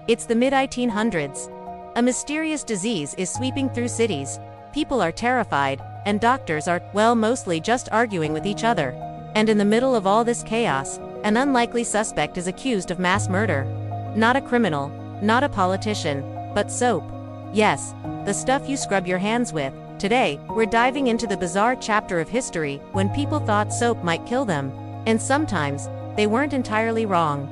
It's the mid-1800s. A mysterious disease is sweeping through cities. People are terrified, and doctors are, well, mostly just arguing with each other. And in the middle of all this chaos, an unlikely suspect is accused of mass murder. Not a criminal, not a politician, but soap. Yes, the stuff you scrub your hands with. Today, we're diving into the bizarre chapter of history when people thought soap might kill them. And sometimes, they weren't entirely wrong.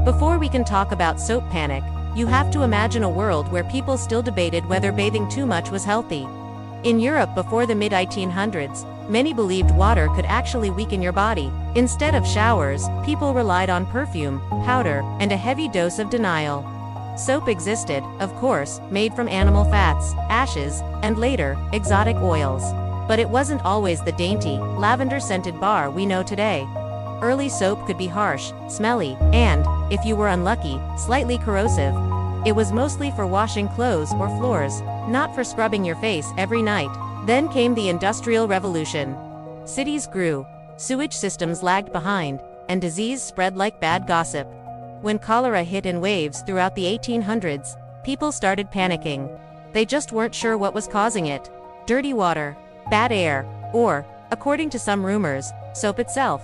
Before we can talk about soap panic, you have to imagine a world where people still debated whether bathing too much was healthy. In Europe before the mid-1800s, many believed water could actually weaken your body. Instead of showers, people relied on perfume, powder, and a heavy dose of denial. Soap existed, of course, made from animal fats, ashes, and later, exotic oils. But it wasn't always the dainty, lavender-scented bar we know today. Early soap could be harsh, smelly, and, if you were unlucky, slightly corrosive. It was mostly for washing clothes or floors, not for scrubbing your face every night. Then came the Industrial Revolution. Cities grew, sewage systems lagged behind, and disease spread like bad gossip. When cholera hit in waves throughout the 1800s, people started panicking. They just weren't sure what was causing it. Dirty water, bad air, or, according to some rumors, soap itself.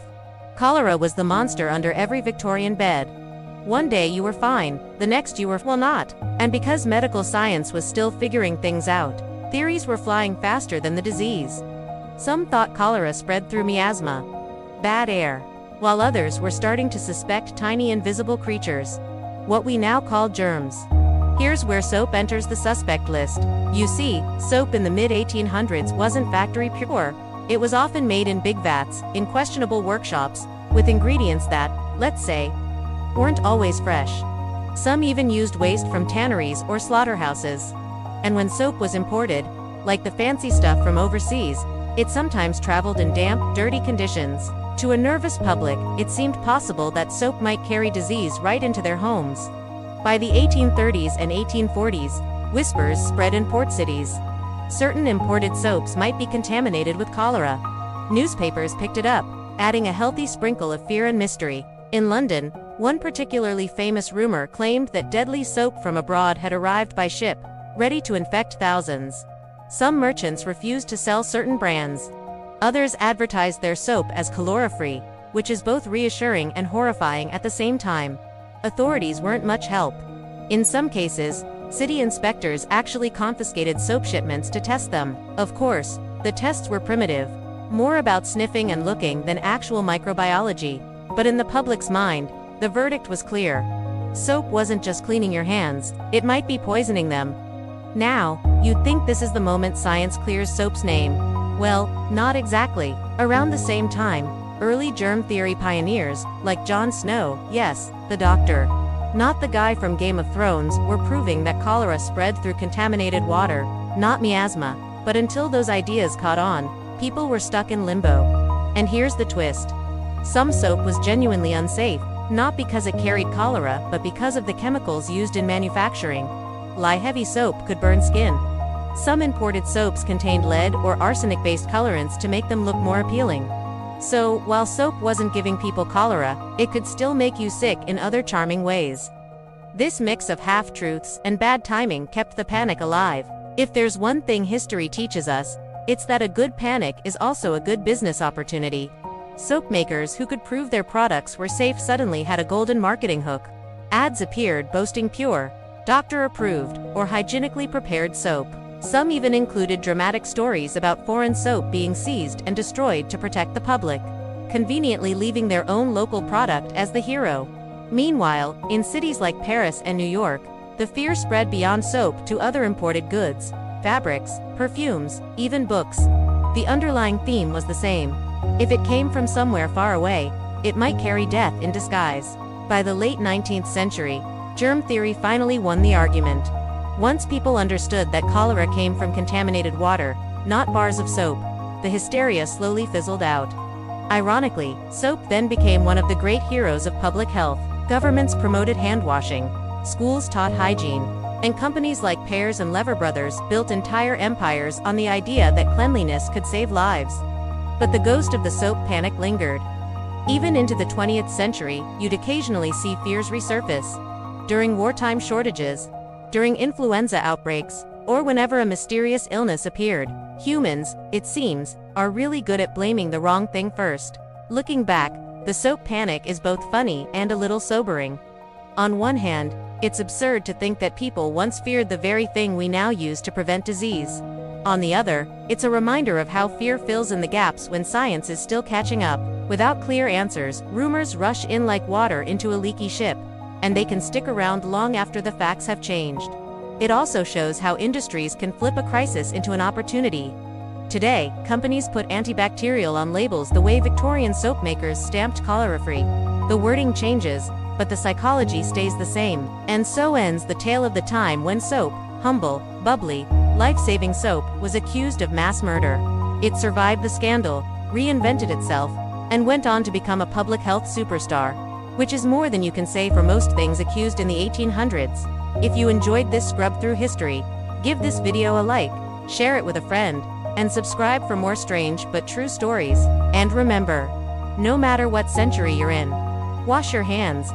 Cholera was the monster under every Victorian bed. One day you were fine, the next you were, well, not. And because medical science was still figuring things out, theories were flying faster than the disease. Some thought cholera spread through miasma, bad air, while others were starting to suspect tiny invisible creatures, what we now call germs. Here's where soap enters the suspect list. You see, soap in the mid-1800s wasn't factory pure. It was often made in big vats, in questionable workshops, with ingredients that, let's say, weren't always fresh. Some even used waste from tanneries or slaughterhouses. And when soap was imported, like the fancy stuff from overseas, it sometimes traveled in damp, dirty conditions. To a nervous public, it seemed possible that soap might carry disease right into their homes. By the 1830s and 1840s, whispers spread in port cities. Certain imported soaps might be contaminated with cholera. Newspapers picked it up, adding a healthy sprinkle of fear and mystery. In London, one particularly famous rumor claimed that deadly soap from abroad had arrived by ship, ready to infect thousands. Some merchants refused to sell certain brands. Others advertised their soap as cholera-free, which is both reassuring and horrifying at the same time. Authorities weren't much help. In some cases, city inspectors actually confiscated soap shipments to test them. Of course, the tests were primitive, more about sniffing and looking than actual microbiology. But in the public's mind, the verdict was clear. Soap wasn't just cleaning your hands, it might be poisoning them. Now, you'd think this is the moment science clears soap's name. Well, not exactly. Around the same time, early germ theory pioneers, like Jon Snow, yes, the doctor, not the guy from Game of Thrones, were proving that cholera spread through contaminated water, not miasma. But until those ideas caught on, people were stuck in limbo. And here's the twist. Some soap was genuinely unsafe, not because it carried cholera, but because of the chemicals used in manufacturing. Lye-heavy soap could burn skin. Some imported soaps contained lead or arsenic-based colorants to make them look more appealing. So, while soap wasn't giving people cholera, it could still make you sick in other charming ways. This mix of half-truths and bad timing kept the panic alive. If there's one thing history teaches us, it's that a good panic is also a good business opportunity. Soap makers who could prove their products were safe suddenly had a golden marketing hook. Ads appeared boasting pure, doctor-approved, or hygienically prepared soap. Some even included dramatic stories about foreign soap being seized and destroyed to protect the public, conveniently leaving their own local product as the hero. Meanwhile, in cities like Paris and New York, the fear spread beyond soap to other imported goods, fabrics, perfumes, even books. The underlying theme was the same. If it came from somewhere far away, it might carry death in disguise. By the late 19th century, germ theory finally won the argument. Once people understood that cholera came from contaminated water, not bars of soap, the hysteria slowly fizzled out. Ironically, soap then became one of the great heroes of public health. Governments promoted hand washing, schools taught hygiene, and companies like Pears and Lever Brothers built entire empires on the idea that cleanliness could save lives. But the ghost of the soap panic lingered. Even into the 20th century, you'd occasionally see fears resurface. during wartime shortages, during influenza outbreaks, or whenever a mysterious illness appeared. Humans, it seems, are really good at blaming the wrong thing first. Looking back, the soap panic is both funny and a little sobering. On one hand, it's absurd to think that people once feared the very thing we now use to prevent disease. On the other, it's a reminder of how fear fills in the gaps when science is still catching up. Without clear answers, rumors rush in like water into a leaky ship, and they can stick around long after the facts have changed. It also shows how industries can flip a crisis into an opportunity. Today, companies put antibacterial on labels the way Victorian soap makers stamped cholera-free. The wording changes, but the psychology stays the same. And so ends the tale of the time when soap, humble, bubbly, life-saving soap, was accused of mass murder. It survived the scandal, reinvented itself, and went on to become a public health superstar, which is more than you can say for most things accused in the 1800s. If you enjoyed this scrub through history, give this video a like, share it with a friend, and subscribe for more strange but true stories. And remember, no matter what century you're in, wash your hands.